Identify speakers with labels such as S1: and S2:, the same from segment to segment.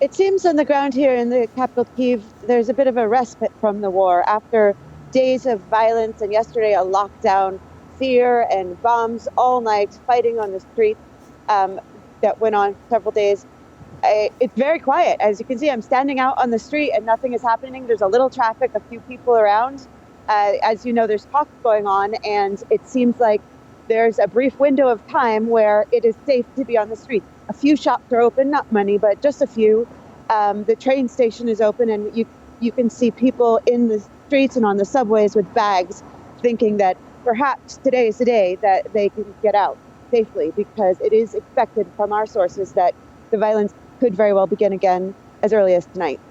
S1: It seems on the ground here in the capital Kyiv there's a bit of a respite from the war after days of violence and yesterday a lockdown, fear and bombs all night, fighting on the street that went on several days. It's very quiet. As you can see, I'm standing out on the street and nothing is happening. There's a little traffic, a few people around. As you know, there's talks going on and it seems like there's a brief window of time where it is safe to be on the street. A few shops are open, not many, but just a few. The train station is open and you can see people in the streets and on the subways with bags thinking that perhaps today is the day that they can get out safely, because it is expected from our sources that the violence could very well begin again as early as tonight.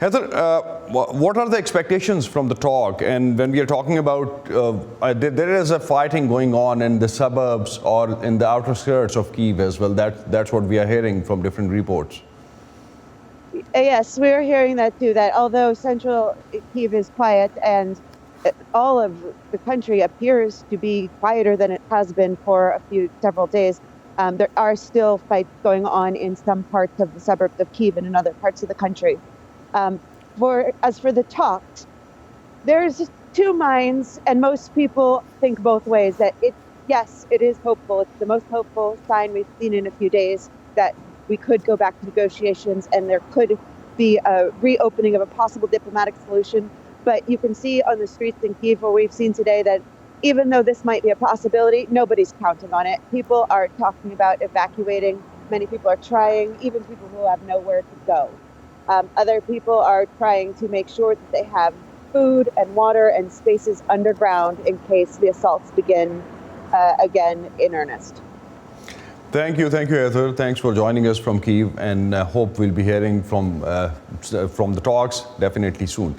S2: Heather, what are the expectations from the talk? And when we are talking about, there is a fighting going on in the suburbs or in the outer skirts of Kyiv as well. That's what we are hearing from different reports.
S1: Yes, we are hearing that too, that although central Kyiv is quiet and all of the country appears to be quieter than it has been for several days, there are still fights going on in some parts of the suburbs of Kyiv and in other parts of the country. As for the talks, there's two minds, and most people think both ways. That yes, it is hopeful. It's the most hopeful sign we've seen in a few days that we could go back to negotiations and there could be a reopening of a possible diplomatic solution. But you can see on the streets in Kyiv, where we've seen today, that even though this might be a possibility, nobody's counting on it. People are talking about evacuating. Many people are trying, even people who have nowhere to go. Other people are trying to make sure that they have food and water and spaces underground in case the assaults begin again in earnest.
S2: Thank you, Heather. Thanks for joining us from Kyiv, and hope we'll be hearing from the talks definitely soon.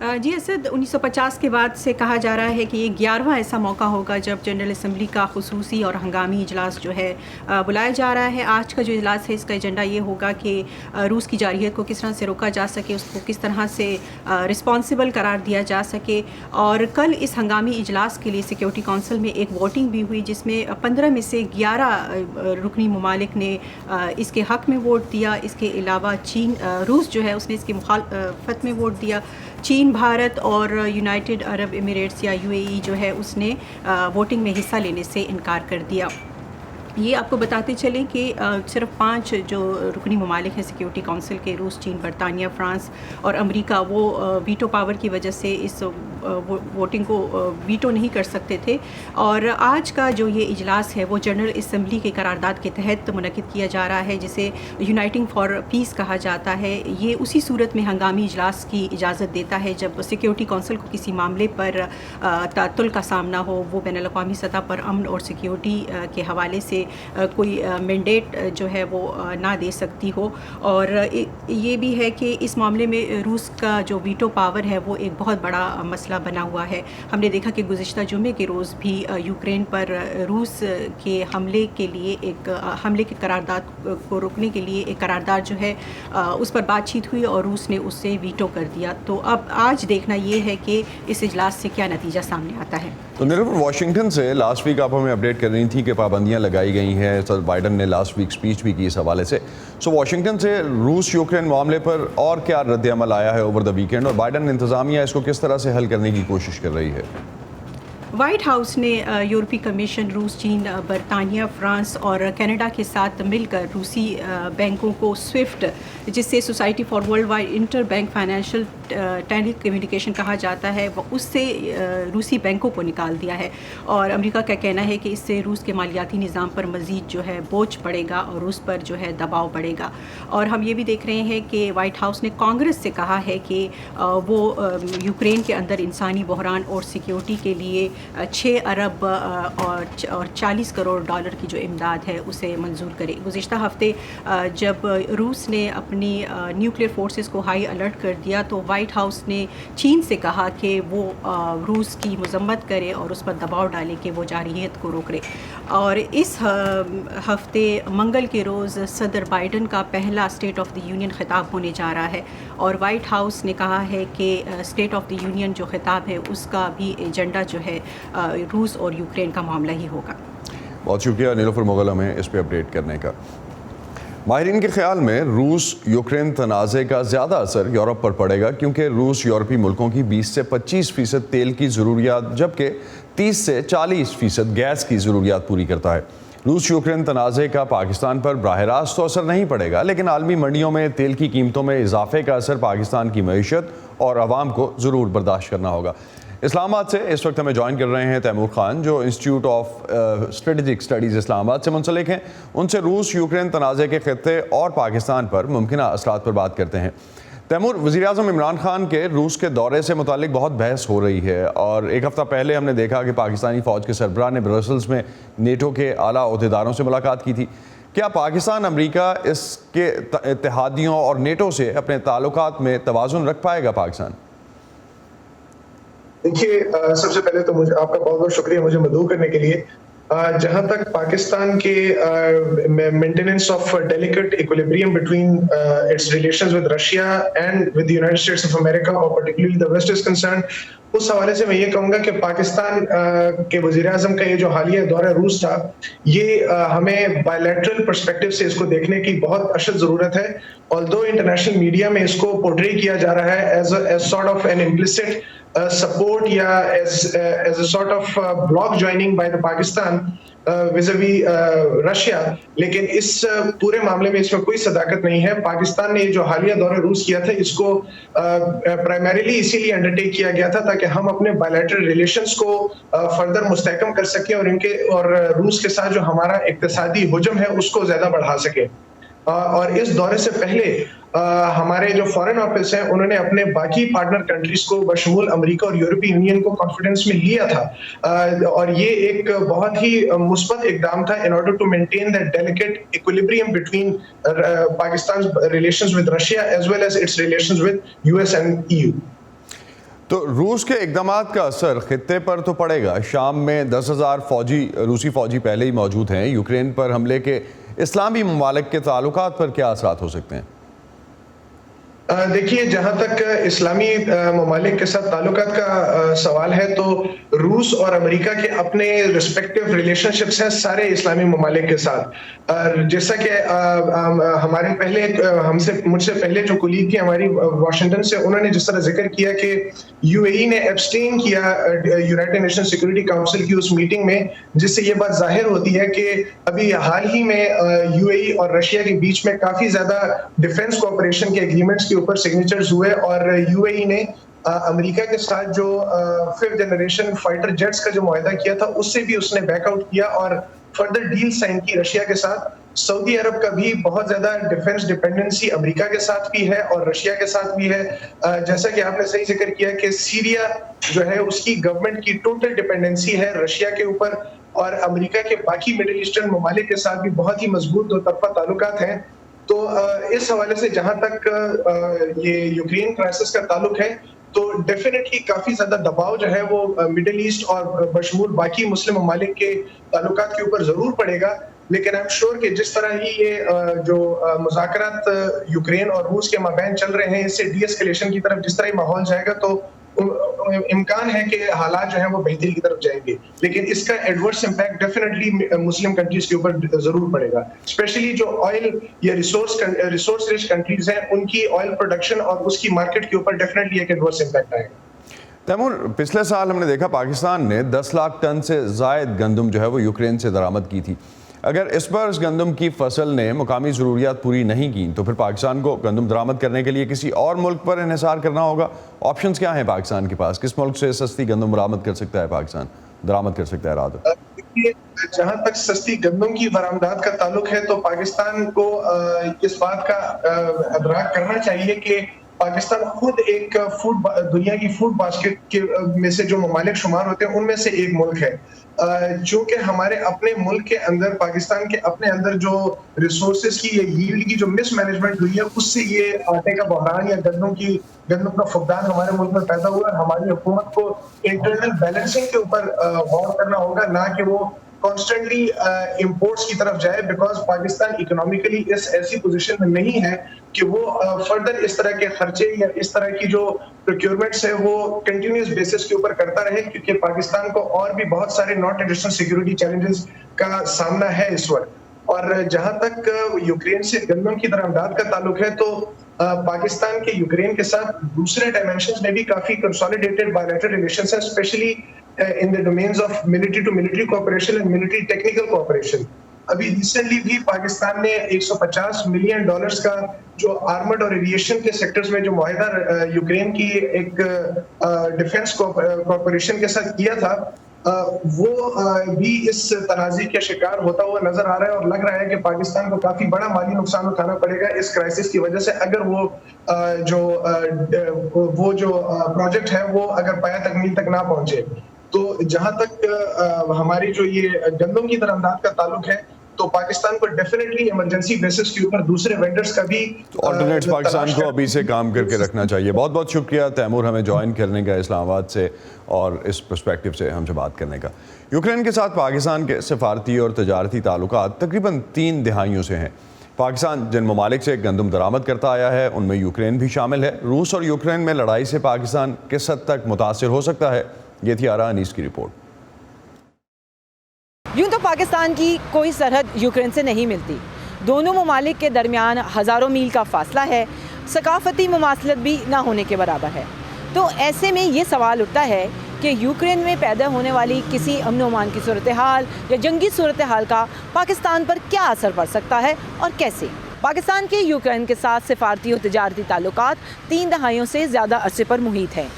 S3: جی اسد، 1950 کے بعد سے کہا جا رہا ہے کہ یہ 11واں ایسا موقع ہوگا جب جنرل اسمبلی کا خصوصی اور ہنگامی اجلاس جو ہے بلایا جا رہا ہے. آج کا جو اجلاس ہے اس کا ایجنڈا یہ ہوگا کہ روس کی جارحیت کو کس طرح سے روکا جا سکے, اس کو کس طرح سے رسپانسبل قرار دیا جا سکے. اور کل اس ہنگامی اجلاس کے لیے سیکیورٹی کونسل میں ایک ووٹنگ بھی ہوئی جس میں 15 میں سے 11 رکنی ممالک نے اس کے حق میں ووٹ دیا. اس کے علاوہ روس جو ہے اس نے اس کی مخالفت میں ووٹ دیا. چین, بھارت اور یونائٹڈ عرب امریٹس یا UAE جو ہے اس نے ووٹنگ میں حصہ لینے سے انکار کر دیا. یہ آپ کو بتاتے چلیں کہ صرف 5 جو رکنی ممالک ہیں سیکیورٹی کونسل کے, روس, چین, برطانیہ, فرانس اور امریکہ, وہ ویٹو پاور کی وجہ سے اس ووٹنگ کو ویٹو نہیں کر سکتے تھے. اور آج کا جو یہ اجلاس ہے وہ جنرل اسمبلی کے قرارداد کے تحت منعقد کیا جا رہا ہے جسے یونائٹنگ فار پیس کہا جاتا ہے. یہ اسی صورت میں ہنگامی اجلاس کی اجازت دیتا ہے جب سیکیورٹی کونسل کو کسی معاملے پر تعطل کا سامنا ہو, وہ بین الاقوامی سطح پر امن اور سیکیورٹی کے حوالے سے کوئی مینڈیٹ جو ہے وہ نہ دے سکتی ہو. اور یہ بھی ہے کہ اس معاملے میں روس کا جو ویٹو پاور ہے وہ ایک بہت بڑا مسئلہ بنا ہوا ہے. ہم نے دیکھا کہ گزشتہ جمعے کے روز بھی یوکرین پر روس کے حملے کے قرارداد کو روکنے کے لیے ایک قرارداد جو ہے اس پر بات چیت ہوئی اور روس نے اس سے ویٹو کر دیا. تو اب آج دیکھنا یہ ہے کہ اس اجلاس سے کیا نتیجہ سامنے آتا ہے.
S2: تو نیلوفر, واشنگٹن سے لاسٹ ویک آپ ہمیں اپڈیٹ کر رہی تھیں کہ پابندیاں لگائی گئی ہیں. صدر بائیڈن نے لاسٹ ویک اسپیچ بھی کی اس حوالے سے. سو واشنگٹن سے روس یوکرین معاملے پر اور کیا رد عمل آیا ہے اوور دا ویکینڈ, اور بائیڈن انتظامیہ اس کو کس طرح سے حل کرنے کی کوشش کر رہی ہے؟
S3: وائٹ ہاؤس نے یورپی کمیشن, روس, چین, برطانیہ, فرانس اور کینیڈا کے ساتھ مل کر روسی بینکوں کو سوئفٹ, جس سے society for worldwide interbank financial telecommunication کہا جاتا ہے, اس سے روسی بینکوں کو نکال دیا ہے. اور امریکہ کا کہنا ہے کہ اس سے روس کے مالیاتی نظام پر مزید جو ہے بوجھ پڑے گا اور روس پر جو ہے دباؤ پڑے گا. اور ہم یہ بھی دیکھ رہے ہیں کہ وائٹ ہاؤس نے کانگریس سے کہا ہے کہ وہ یوکرین کے اندر انسانی بحران اور سیکیورٹی کے لیے 6 ارب اور 40 کروڑ ڈالر کی جو امداد ہے اسے منظور کرے. گزشتہ ہفتے جب روس نے اپنی نیوکلیئر فورسز کو ہائی الرٹ کر دیا تو وائٹ ہاؤس نے چین سے کہا کہ وہ روس کی مذمت کرے اور اس پر دباؤ ڈالے کہ وہ جارحیت کو روک لے. اور اس ہفتے منگل کے روز صدر بائیڈن کا پہلا اسٹیٹ آف دی یونین خطاب ہونے جا رہا ہے, اور وائٹ ہاؤس نے کہا ہے کہ اسٹیٹ آف دی یونین جو خطاب ہے اس کا بھی ایجنڈا جو ہے روس اور یوکرین کا معاملہ ہی ہوگا.
S2: بہت شکریہ نیلوفر مغل ہمیں اس پہ اپڈیٹ کرنے کا. ماہرین کے خیال میں روس یوکرین تنازع کا زیادہ اثر یورپ پر پڑے گا, کیونکہ روس یورپی ملکوں کی 20 سے 25% تیل کی ضروریات جبکہ 30 سے 40% گیس کی ضروریات پوری کرتا ہے. روس یوکرین تنازع کا پاکستان پر براہ راست تو اثر نہیں پڑے گا, لیکن عالمی منڈیوں میں تیل کی قیمتوں میں اضافے کا اثر پاکستان کی معیشت اور عوام کو ضرور برداشت کرنا ہوگا. اسلام آباد سے اس وقت ہمیں جوائن کر رہے ہیں تیمور خان, جو انسٹیٹیوٹ آف اسٹریٹجک اسٹڈیز اسلام آباد سے منسلک ہیں. ان سے روس یوکرین تنازع کے خطے اور پاکستان پر ممکنہ اثرات پر بات کرتے ہیں. تیمور, وزیراعظم عمران خان کے روس کے دورے سے متعلق بہت بحث ہو رہی ہے, اور ایک ہفتہ پہلے ہم نے دیکھا کہ پاکستانی فوج کے سربراہ نے برسلز میں نیٹو کے اعلیٰ عہدیداروں سے ملاقات کی تھی. کیا پاکستان امریکہ اس کے اتحادیوں اور نیٹو سے اپنے تعلقات میں توازن رکھ پائے گا؟ پاکستان
S4: دیکھیے, سب سے پہلے تو آپ کا بہت بہت شکریہ مجھے مدعو کرنے کے لیے. جہاں تک پاکستان کے maintenance of delicate equilibrium between its relations with Russia and with the United States of America اور particularly the west is concerned, اس حوالے سے میں یہ کہوں گا کہ پاکستان کے وزیر اعظم کا یہ جو حالیہ دورہ روس تھا, یہ ہمیں بائیلیٹرل پرسپیکٹو سے اس کو دیکھنے کی بہت اشد ضرورت ہے. آلدو انٹرنیشنل میڈیا میں اس کو پورٹری کیا جا رہا ہے as sort of an implicit support یا as a sort of block joining by the Pakistan vis-a-vis Russia, لیکن اس پورے معاملے میں اس میں کوئی صداقت نہیں ہے. پاکستان نے جو حالیہ دورہ روس کیا تھا اس کو پرائمریلی اسی لیے انڈرٹیک کیا گیا تھا تاکہ ہم اپنے بائیلیٹرل ریلیشنز کو فردر مستحکم کر سکیں اور روس کے ساتھ جو ہمارا اقتصادی حجم ہے اس کو زیادہ بڑھا سکیں. اور اس دورے سے پہلے ہمارے جو فارن آفس ہیں انہوں نے اپنے باقی پارٹنر کنٹریز کو بشمول امریکہ اور یورپی یونین کو کانفیڈنس میں لیا تھا, اور یہ ایک بہت ہی مثبت اقدام تھا in order to maintain that delicate equilibrium between Pakistan's relations with Russia as well as its relations with US and EU.
S2: تو روس کے اقدامات کا اثر خطے پر تو پڑے گا. شام میں 10,000 روسی فوجی پہلے ہی موجود ہیں. یوکرین پر حملے کے اسلامی ممالک کے تعلقات پر کیا اثرات ہو سکتے ہیں؟
S4: دیکھیے، جہاں تک اسلامی ممالک کے ساتھ تعلقات کا سوال ہے تو روس اور امریکہ کے اپنے ریسپیکٹیو ریلیشن شپس ہیں سارے اسلامی ممالک کے ساتھ. جیسا کہ ہمارے مجھ سے پہلے جو کولیگ تھی ہماری واشنگٹن سے، انہوں نے جس طرح ذکر کیا کہ یو اے ای نے ایبسٹین کیا یونائیٹڈ نیشن سیکورٹی کاؤنسل کی اس میٹنگ میں، جس سے یہ بات ظاہر ہوتی ہے کہ ابھی حال ہی میں یو اے ای اور رشیا کے بیچ میں کافی زیادہ ڈیفنس کوآپریشن کے ایگریمنٹس کے اوپر سگنیچرز ہوئے، اور یو اے ای نے امریکہ کے ساتھ جو 5th جنریشن فائٹر جیٹس کا جو معاہدہ کیا تھا اس سے بھی اس نے بیک آؤٹ کیا اور فردر ڈیل سائن کی رشیا کے ساتھ. سعودی عرب کا بھی بہت زیادہ ڈیفنس ڈیپینڈنسی امریکہ کے ساتھ بھی ہے اور رشیا کے ساتھ بھی ہے. جیسا کہ آپ نے صحیح ذکر کیا کہ سیریا جو ہے اس کی گورنمنٹ کی ٹوٹل ڈیپینڈنسی ہے رشیا کے اوپر، اور امریکہ کے باقی مڈل ایسٹرن ممالک کے ساتھ بھی بہت ہی مضبوط دو طرفہ تعلقات ہیں. تو اس حوالے سے جہاں تک یہ یوکرین کرائسس کا تعلق ہے تو ڈیفینیٹلی کافی زیادہ دباؤ جو ہے وہ مڈل ایسٹ اور بشمول باقی مسلم ممالک کے تعلقات کے اوپر ضرور پڑے گا. لیکن آئی ایم شیور کہ جس طرح ہی یہ جو مذاکرات یوکرین اور روس کے مابین چل رہے ہیں، اس سے ڈی اسکیلیشن کی طرف جس طرح ہی ماحول جائے گا تو امکان ہے کہ حالات جو ہیں وہ بہتری کی طرف جائیں گے. لیکن اس کا ایڈورس امپیکٹ ڈیفینیٹلی مسلم کنٹریز کے اوپر ضرور پڑے گا، اسپیشلی جو آئل یا ریسورس رچ کنٹریز ہیں، ان کی آئل پروڈکشن اور اس کی مارکیٹ کے اوپر ڈیفینیٹلی ایک ایڈورس امپیکٹ آئے گا.
S2: تیمور، پچھلے سال ہم نے دیکھا پاکستان نے 10 لاکھ ٹن سے زائد گندم جو ہے وہ یوکرین سے درآمد کی تھی. اگر اس بار اس گندم کی فصل نے مقامی ضروریات پوری نہیں کی تو پھر پاکستان کو گندم درآمد کرنے کے لیے کسی اور ملک پر انحصار کرنا ہوگا. آپشنز کیا ہیں پاکستان کے پاس؟ کس ملک سے سستی گندم برآمد کر سکتا ہے پاکستان، درآمد کر سکتا ہے؟
S4: جہاں تک سستی گندم کی برآمدات کا تعلق ہے تو پاکستان کو اس بات کا ادراک کرنا چاہیے کہ پاکستان خود ایک دنیا کی فوڈ باسکٹ میں سے جو ممالک شمار ہوتے ہیں ان میں سے ایک ملک ہے. چونکہ ہمارے اپنے ملک کے اندر، پاکستان کے اپنے اندر جو ریسورسز کی یا ییلڈ کی جو مس مینجمنٹ ہوئی ہے، اس سے یہ آٹے کا بحران یا گندم کا فقدان ہمارے ملک میں پیدا ہوا. ہماری حکومت کو انٹرنل بیلنسنگ کے اوپر غور کرنا ہوگا، نہ کہ وہ کانسٹنٹلی امپورٹس کی طرف جائے، بیکاز پاکستان اکنامیکلی اس ایسی پوزیشن میں نہیں ہے کہ وہ فردر اس طرح کے خرچے یا اس طرح کی جو پروکیورمنٹس ہے وہ کنٹینیوس بیسس کے اوپر کرتا رہے، کیونکہ پاکستان کو اور بھی بہت سارے نان ٹریڈیشنل سیکورٹی چیلنجز کا سامنا ہے اس وقت. اور جہاں تک یوکرین سے گندم کی درآمدات کا تعلق ہے تو پاکستان کے یوکرین کے ساتھ دوسرے ڈائمینشنز میں بھی کافی کنسولیڈیٹڈ بائیلیٹرل ریلیشنز ہیں، especially in the domains of military to military cooperation and military technical cooperation. ابھی ریسنٹلی بھی پاکستان نے $150 ملین کا جو آرمڈ اور ایویشن کے سیکٹرز میں جو معاہدہ یوکرین کی ایک ڈیفنس کارپوریشن کے ساتھ کیا تھا، وہ بھی اس تنازع کا شکار ہوتا ہوا نظر آ رہا ہے، اور لگ رہا ہے کہ پاکستان کو کافی بڑا مالی نقصان اٹھانا پڑے گا اس کرائسس کی وجہ سے، اگر وہ جو پروجیکٹ ہے وہ اگر پایہ تکمیل تک نہ پہنچے. تو جہاں تک ہماری جو یہ گندم کی درآمدات کا تعلق ہے تو پاکستان کو ڈیفینیٹلی ایمرجنسی بیسس کے اوپر دوسرے وینڈرز کا بھی
S2: آلٹرنیٹس پاکستان کو ابھی سے کام کر کے رکھنا چاہیے. بہت بہت شکریہ تیمور ہمیں جوائن کرنے کا اسلام آباد سے اور اس پرسپیکٹیو سے ہم سے بات کرنے کا. یوکرین کے ساتھ پاکستان کے سفارتی اور تجارتی تعلقات تقریباً 3 دہائیوں سے ہیں. پاکستان جن ممالک سے گندم درآمد کرتا آیا ہے ان میں یوکرین بھی شامل ہے. روس اور یوکرین میں لڑائی سے پاکستان کس حد تک متاثر ہو سکتا ہے؟ یہ تھی آرا انیس کی رپورٹ.
S5: یوں تو پاکستان کی کوئی سرحد یوکرین سے نہیں ملتی، دونوں ممالک کے درمیان ہزاروں میل کا فاصلہ ہے، ثقافتی مماثلت بھی نہ ہونے کے برابر ہے. تو ایسے میں یہ سوال اٹھتا ہے کہ یوکرین میں پیدا ہونے والی کسی امن و امان کی صورتحال یا جنگی صورتحال کا پاکستان پر کیا اثر پڑ سکتا ہے اور کیسے؟ پاکستان کے یوکرین کے ساتھ سفارتی اور تجارتی تعلقات 3 دہائیوں سے زیادہ عرصے پر محیط ہیں.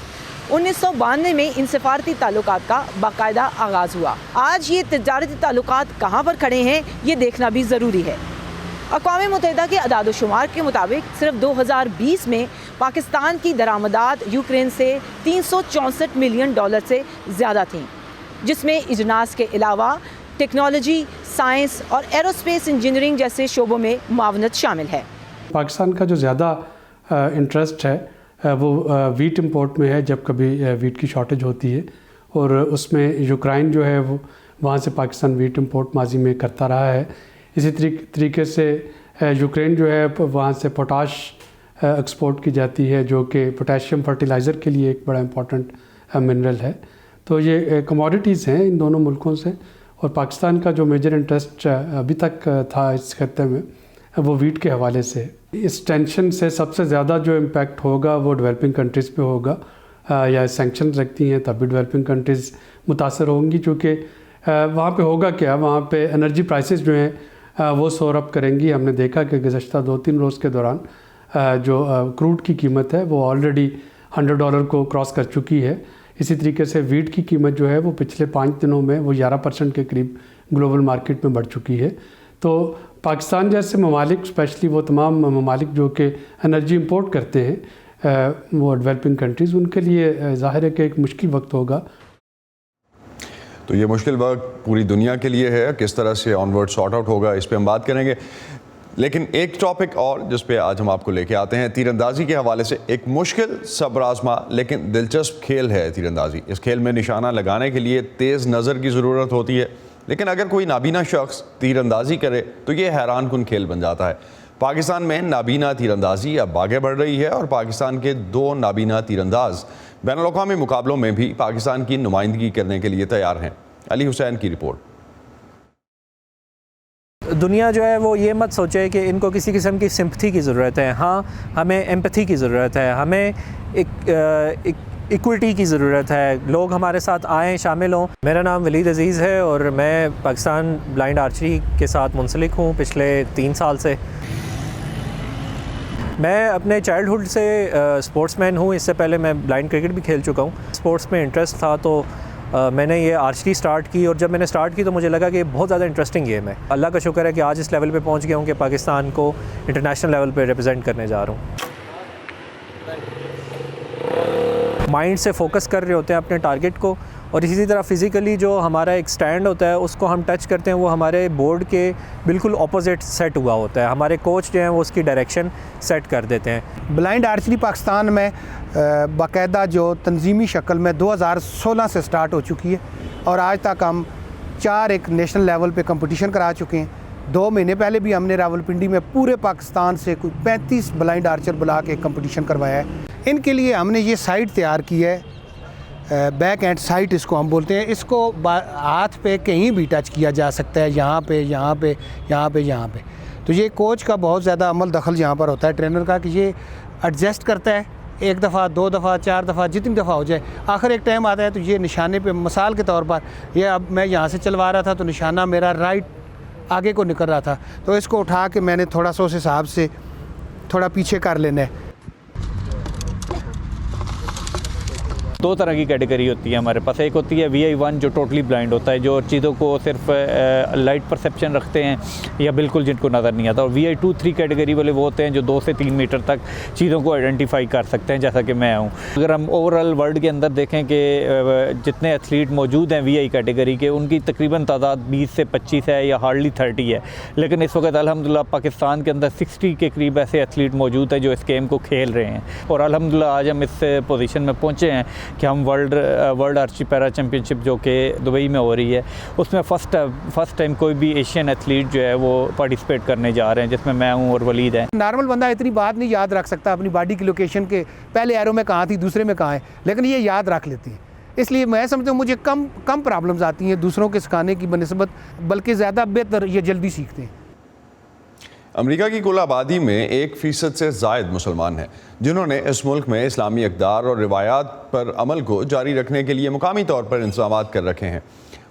S5: 1992 میں ان سفارتی تعلقات کا باقاعدہ آغاز ہوا. آج یہ تجارتی تعلقات کہاں پر کھڑے ہیں یہ دیکھنا بھی ضروری ہے. اقوام متحدہ کے اعداد و شمار کے مطابق صرف 2020 میں پاکستان کی درآمدات یوکرین سے $364 ملین سے زیادہ تھیں، جس میں اجناس کے علاوہ ٹیکنالوجی، سائنس اور ایروسپیس انجینئرنگ جیسے شعبوں میں معاونت شامل ہے.
S6: پاکستان کا جو زیادہ انٹرسٹ ہے وہ ویٹ امپورٹ میں ہے جب کبھی ویٹ کی شارٹیج ہوتی ہے، اور اس میں یوکرائن جو ہے وہ وہاں سے پاکستان ویٹ امپورٹ ماضی میں کرتا رہا ہے. اسی طریقے سے یوکرین جو ہے وہاں سے پوٹاش ایکسپورٹ کی جاتی ہے، جو کہ پوٹاشیم فرٹیلائزر کے لیے ایک بڑا امپورٹنٹ منرل ہے. تو یہ کموڈیٹیز ہیں ان دونوں ملکوں سے، اور پاکستان کا جو میجر انٹرسٹ ابھی تک تھا اس خطے میں وہ ویٹ کے حوالے سے. اس ٹینشن سے سب سے زیادہ جو امپیکٹ ہوگا وہ ڈیولپنگ کنٹریز پہ ہوگا، یا سینکشن رکھتی ہیں تب بھی ڈیولپنگ کنٹریز متاثر ہوں گی، چونکہ وہاں پہ ہوگا کیا، وہاں پہ انرجی پرائسز جو ہیں وہ سور اپ کریں گی. ہم نے دیکھا کہ گزشتہ 2-3 روز کے دوران جو کروڈ کی قیمت ہے وہ آلریڈی $100 کو کراس کر چکی ہے. اسی طریقے سے ویٹ کی قیمت جو ہے وہ پچھلے 5 دنوں میں وہ 11% کے قریب گلوبل مارکیٹ میں بڑھ چکی ہے. تو پاکستان جیسے ممالک، اسپیشلی وہ تمام ممالک جو کہ انرجی امپورٹ کرتے ہیں وہ ڈیولپنگ کنٹریز، ان کے لیے ظاہر ہے کہ ایک مشکل وقت ہوگا.
S2: تو یہ مشکل وقت پوری دنیا کے لیے ہے، کس طرح سے آن ورڈ سارٹ آؤٹ ہوگا اس پہ ہم بات کریں گے. لیکن ایک ٹاپک اور جس پہ آج ہم آپ کو لے کے آتے ہیں، تیر اندازی کے حوالے سے ایک مشکل صبر آزما لیکن دلچسپ کھیل ہے تیر اندازی. اس کھیل میں نشانہ لگانے کے لیے تیز نظر کی ضرورت ہوتی ہے، لیکن اگر کوئی نابینا شخص تیر اندازی کرے تو یہ حیران کن کھیل بن جاتا ہے. پاکستان میں نابینا تیر اندازی اب آگے بڑھ رہی ہے، اور پاکستان کے 2 نابینا تیر انداز بین الاقوامی مقابلوں میں بھی پاکستان کی نمائندگی کرنے کے لیے تیار ہیں. علی حسین کی رپورٹ.
S7: دنیا جو ہے وہ یہ مت سوچے کہ ان کو کسی قسم کی سمپتھی کی ضرورت ہے. ہاں، ہمیں ایمپتھی کی ضرورت ہے، ہمیں ایکوٹی کی ضرورت ہے. لوگ ہمارے ساتھ آئیں، شامل ہوں. میرا نام ولید عزیز ہے اور میں پاکستان بلائنڈ آرچری کے ساتھ منسلک ہوں پچھلے 3 سال سے. میں اپنے چائلڈہڈ سے اسپورٹس مین ہوں. اس سے پہلے میں بلائنڈ کرکٹ بھی کھیل چکا ہوں. اسپورٹس میں انٹرسٹ تھا تو میں نے یہ آرچری سٹارٹ کی، اور جب میں نے سٹارٹ کی تو مجھے لگا کہ یہ بہت زیادہ انٹرسٹنگ گیم ہے. اللہ کا شکر ہے کہ آج اس لیول پہ پہنچ گیا ہوں کہ پاکستان کو انٹرنیشنل لیول پہ ریپرزینٹ کرنے جا رہا ہوں. مائنڈ سے فوکس کر رہے ہوتے ہیں اپنے ٹارگٹ کو، اور اسی طرح فزیکلی جو ہمارا ایک سٹینڈ ہوتا ہے اس کو ہم ٹچ کرتے ہیں، وہ ہمارے بورڈ کے بالکل اپوزٹ سیٹ ہوا ہوتا ہے. ہمارے کوچ جو ہیں وہ اس کی ڈائریکشن سیٹ کر دیتے ہیں.
S8: بلائنڈ آرچری پاکستان میں باقاعدہ جو تنظیمی شکل میں 2016 سے سٹارٹ ہو چکی ہے، اور آج تک ہم 4 ایک نیشنل لیول پہ کمپٹیشن کرا چکے ہیں. 2 مہینے پہلے بھی ہم نے راولپنڈی میں پورے پاکستان سے کوئی 35 بلائنڈ آرچر بلا کے کمپٹیشن کروایا ہے. ان کے لیے ہم نے یہ سائٹ تیار کی ہے، بیک اینڈ سائٹ اس کو ہم بولتے ہیں. اس کو ہاتھ پہ کہیں بھی ٹچ کیا جا سکتا ہے، یہاں پہ، یہاں پہ، یہاں پہ، یہاں پہ. تو یہ کوچ کا بہت زیادہ عمل دخل یہاں پر ہوتا ہے، ٹرینر کا، کہ یہ ایڈجسٹ کرتا ہے 1 دفعہ، 2 دفعہ، 4 دفعہ، جتنی دفعہ ہو جائے. آخر ایک ٹائم آتا ہے تو یہ نشانے پہ، مثال کے طور پر یہ اب میں یہاں سے چلوا رہا تھا تو نشانہ میرا رائٹ آگے کو نکل رہا تھا، تو اس کو اٹھا کے میں نے تھوڑا سا اس حساب سے تھوڑا پیچھے کر لینا ہے.
S9: 2 طرح کی کیٹیگری ہوتی ہے ہمارے پاس. ایک ہوتی ہے VI1 جو ٹوٹلی بلائنڈ ہوتا ہے، جو چیزوں کو صرف لائٹ پرسیپشن رکھتے ہیں یا بالکل جن کو نظر نہیں آتا. اور VI2 3 کیٹیگری والے وہ ہوتے ہیں جو 2 سے 3 میٹر تک چیزوں کو آئیڈینٹیفائی کر سکتے ہیں، جیسا کہ میں ہوں. اگر ہم اوور آل ورلڈ کے اندر دیکھیں کہ جتنے ایتھلیٹ موجود ہیں VI کیٹیگری کے، ان کی تقریباً تعداد 20 سے 25 ہے یا ہارڈلی 30 ہے. لیکن اس وقت الحمدللہ پاکستان کے اندر 60 کے قریب ایسے ایتھلیٹ موجود ہیں جو اس گیم کو کھیل رہے ہیں. اور الحمدللہ آج ہم اس پوزیشن میں پہنچے ہیں کہ ہم ورلڈ آرچری پیرا چیمپئن شپ جو کہ دبئی میں ہو رہی ہے، اس میں فرسٹ ٹائم کوئی بھی ایشین ایتھلیٹ جو ہے وہ پارٹیسپیٹ کرنے جا رہے ہیں، جس میں میں ہوں اور ولید ہیں.
S8: نارمل بندہ اتنی بات نہیں یاد رکھ سکتا اپنی باڈی کی لوکیشن کے، پہلے ایرو میں کہاں تھی، دوسرے میں کہاں ہے، لیکن یہ یاد رکھ لیتی ہیں. اس لیے میں سمجھتا ہوں مجھے کم پرابلمز آتی ہیں دوسروں کے سکھانے کی بنسبت، بلکہ زیادہ بہتر یہ جلدی سیکھتے ہیں.
S2: امریکہ کی کل آبادی میں 1% سے زائد مسلمان ہیں جنہوں نے اس ملک میں اسلامی اقدار اور روایات پر عمل کو جاری رکھنے کے لیے مقامی طور پر انتظامات کر رکھے ہیں.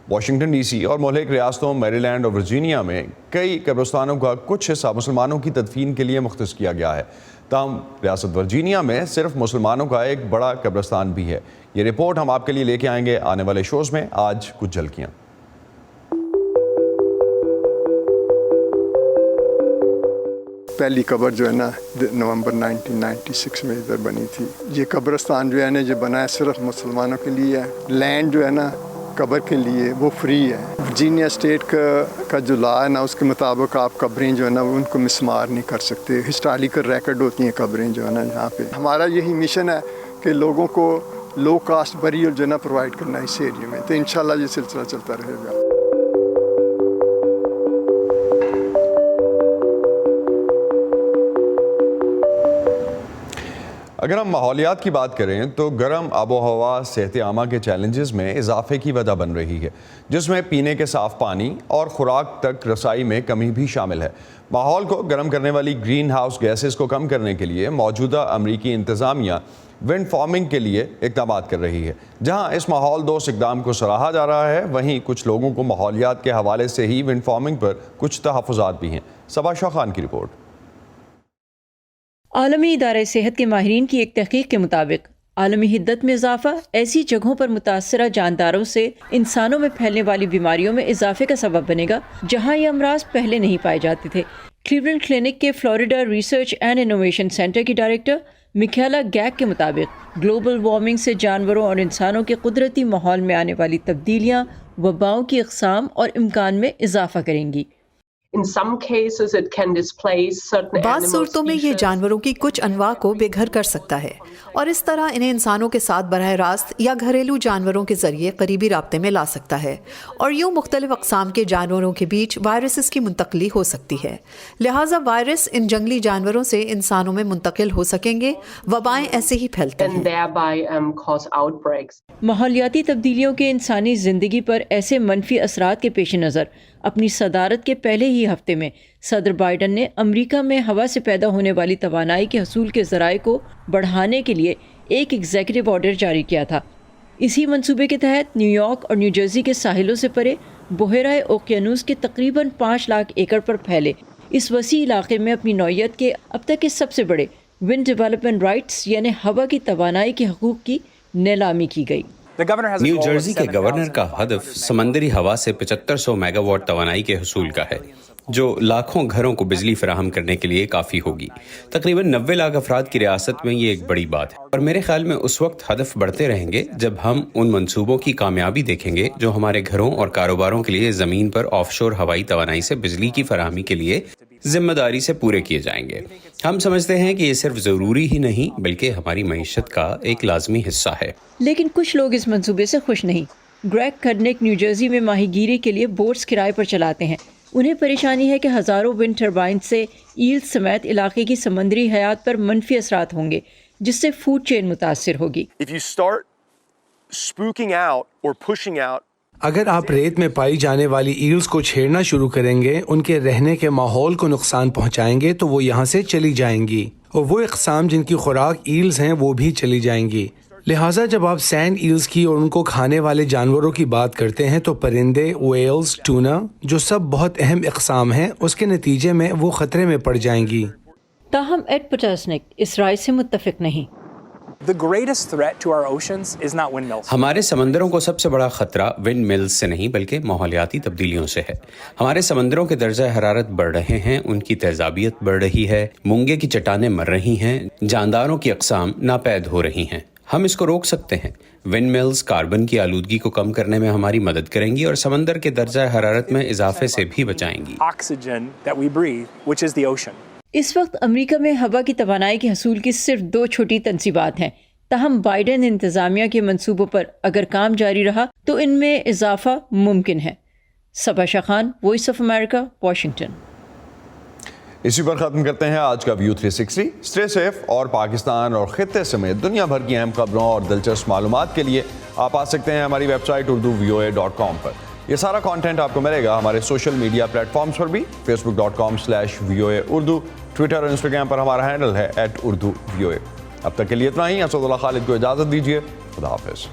S2: واشنگٹن ڈی سی اور مہلک ریاستوں میری لینڈ اور ورجینیا میں کئی قبرستانوں کا کچھ حصہ مسلمانوں کی تدفین کے لیے مختص کیا گیا ہے. تاہم ریاست ورجینیا میں صرف مسلمانوں کا ایک بڑا قبرستان بھی ہے. یہ رپورٹ ہم آپ کے لیے لے کے آئیں گے آنے والے شوز میں. آج کچھ جھلکیاں.
S10: پہلی قبر جو ہے نا نومبر 1996 میں ادھر بنی تھی. یہ قبرستان جو ہے نا یہ بنا ہے صرف مسلمانوں کے لیے ہے. لینڈ جو ہے نا قبر کے لیے وہ فری ہے. ورجینیا اسٹیٹ کا جو لا ہے نا اس کے مطابق آپ قبریں جو ہے نا ان کو مسمار نہیں کر سکتے. ہسٹوریکل ریکارڈ ہوتی ہیں قبریں جو ہے نا یہاں پہ. ہمارا یہی مشن ہے کہ لوگوں کو لو کاسٹ بریل جو ہے نا پرووائڈ کرنا اس ایریا میں. تو انشاءاللہ یہ سلسلہ چلتا رہے گا.
S2: اگر ہم ماحولیات کی بات کریں تو گرم آب و ہوا صحت عامہ کے چیلنجز میں اضافے کی وجہ بن رہی ہے، جس میں پینے کے صاف پانی اور خوراک تک رسائی میں کمی بھی شامل ہے. ماحول کو گرم کرنے والی گرین ہاؤس گیسز کو کم کرنے کے لیے موجودہ امریکی انتظامیہ ونڈ فارمنگ کے لیے اقدامات کر رہی ہے. جہاں اس ماحول دوست اقدام کو سراہا جا رہا ہے، وہیں کچھ لوگوں کو ماحولیات کے حوالے سے ہی ونڈ فارمنگ پر کچھ تحفظات بھی ہیں. صبا شاہ خان کی رپورٹ.
S11: عالمی ادارہ صحت کے ماہرین کی ایک تحقیق کے مطابق عالمی حدت میں اضافہ ایسی جگہوں پر متاثرہ جانداروں سے انسانوں میں پھیلنے والی بیماریوں میں اضافے کا سبب بنے گا جہاں یہ امراض پہلے نہیں پائے جاتے تھے. کلیولینڈ کلینک کے Florida research and innovation centre کی ڈائریکٹر میکھیلا گیک کے مطابق گلوبل وارمنگ سے جانوروں اور انسانوں کے قدرتی ماحول میں آنے والی تبدیلیاں وباؤں کی اقسام اور امکان میں اضافہ کریں گی.
S12: بعض صورتوں میں یہ جانوروں کی کچھ انواع کو بے گھر کر سکتا ہے اور اس طرح انہیں انسانوں کے ساتھ براہ راست یا گھریلو جانوروں کے ذریعے قریبی رابطے میں لا سکتا ہے اور یوں مختلف اقسام کے جانوروں کے بیچ وائرسز کی منتقلی ہو سکتی ہے. لہٰذا وائرس ان جنگلی جانوروں سے انسانوں میں منتقل ہو سکیں گے. وبائیں ایسے ہی پھیلتی ہیں.
S11: ماحولیاتی تبدیلیوں کے انسانی زندگی پر ایسے منفی اثرات کے پیش نظر اپنی صدارت کے پہلے ہی ہفتے میں صدر بائیڈن نے امریکہ میں ہوا سے پیدا ہونے والی توانائی کے حصول کے ذرائع کو بڑھانے کے لیے ایک ایگزیکٹو آرڈر جاری کیا تھا. اسی منصوبے کے تحت نیو یارک اور نیو جرسی کے ساحلوں سے پرے بحیرہ اوقیانوس کے تقریباً 5 لاکھ ایکڑ پر پھیلے اس وسیع علاقے میں اپنی نوعیت کے اب تک کے سب سے بڑے ونڈ ڈیولپمنٹ رائٹس یعنی ہوا کی توانائی کے حقوق کی نیلامی کی گئی.
S13: نیو جرسی کے گورنر کا ہدف سمندری ہوا سے 7500 میگا واٹ توانائی کے حصول کا ہے، جو لاکھوں گھروں کو بجلی فراہم کرنے کے لیے کافی ہوگی. تقریباً 90 لاکھ افراد کی ریاست میں یہ ایک بڑی بات ہے اور میرے خیال میں اس وقت ہدف بڑھتے رہیں گے جب ہم ان منصوبوں کی کامیابی دیکھیں گے جو ہمارے گھروں اور کاروباروں کے لیے زمین پر آف شور ہوائی توانائی سے بجلی کی فراہمی کے لیے ذمہ داری سے پورے کیے جائیں گے. ہم سمجھتے ہیں کہ یہ صرف ضروری ہی نہیں بلکہ ہماری معیشت کا ایک لازمی حصہ ہے.
S11: لیکن کچھ لوگ اس منصوبے سے خوش نہیں. گریگ کڈنک نیو جرسی میں ماہی گیری کے لیے بوٹس کرائے پر چلاتے ہیں. انہیں پریشانی ہے کہ ہزاروں ونڈ ٹربائن سے ایل سمیت علاقے کی سمندری حیات پر منفی اثرات ہوں گے جس سے فوڈ چین متاثر ہوگی.
S14: اگر آپ ریت میں پائی جانے والی ایلز کو چھیڑنا شروع کریں گے، ان کے رہنے کے ماحول کو نقصان پہنچائیں گے تو وہ یہاں سے چلی جائیں گی اور وہ اقسام جن کی خوراک ایلز ہیں وہ بھی چلی جائیں گی. لہٰذا جب آپ سینڈ ایلز کی اور ان کو کھانے والے جانوروں کی بات کرتے ہیں تو پرندے، ویلز، ٹونا جو سب بہت اہم اقسام ہیں اس کے نتیجے میں وہ خطرے میں پڑ جائیں گی.
S11: تاہم ایڈ پوٹاسنک اس رائے سے متفق نہیں.
S13: ہمارے سمندروں کو سب سے بڑا خطرہ ونڈ ملز سے نہیں بلکہ ماحولیاتی تبدیلیوں سے ہے. ہمارے سمندروں کے درجہ حرارت بڑھ رہے ہیں، ان کی تیزابیت بڑھ رہی ہے، مونگے کی چٹانیں مر رہی ہیں، جانداروں کی اقسام ناپید ہو رہی ہیں. ہم اس کو روک سکتے ہیں. ونڈ ملز کاربن کی آلودگی کو کم کرنے میں ہماری مدد کریں گی اور سمندر کے درجہ حرارت میں اضافے سے بھی بچائیں گی.
S11: اس وقت امریکہ میں ہوا کی توانائی کے حصول کی صرف 2 چھوٹی تنصیبات ہیں. تاہم بائیڈن انتظامیہ کے منصوبوں پر اگر کام جاری رہا تو ان میں اضافہ ممکن ہے. Saba Shah Khan, Voice of America, Washington.
S2: اسی پر ختم کرتے ہیں آج کا ویو 360. اسٹے سیف اور پاکستان اور خطے سمیت دنیا بھر کی اہم خبروں اور دلچسپ معلومات کے لیے آپ آ سکتے ہیں ہماری ویب سائٹ urduvoa.com پر. یہ سارا کانٹینٹ آپ کو ملے گا ہمارے سوشل میڈیا پلیٹ فارمز پر بھی. facebook.com/VOA Urdu، ٹویٹر اور انسٹاگرام پر ہمارا ہینڈل ہے @urduvoa. اب تک کے لیے اتنا ہی. اسد اللہ خالد کو اجازت دیجیے. خدا حافظ.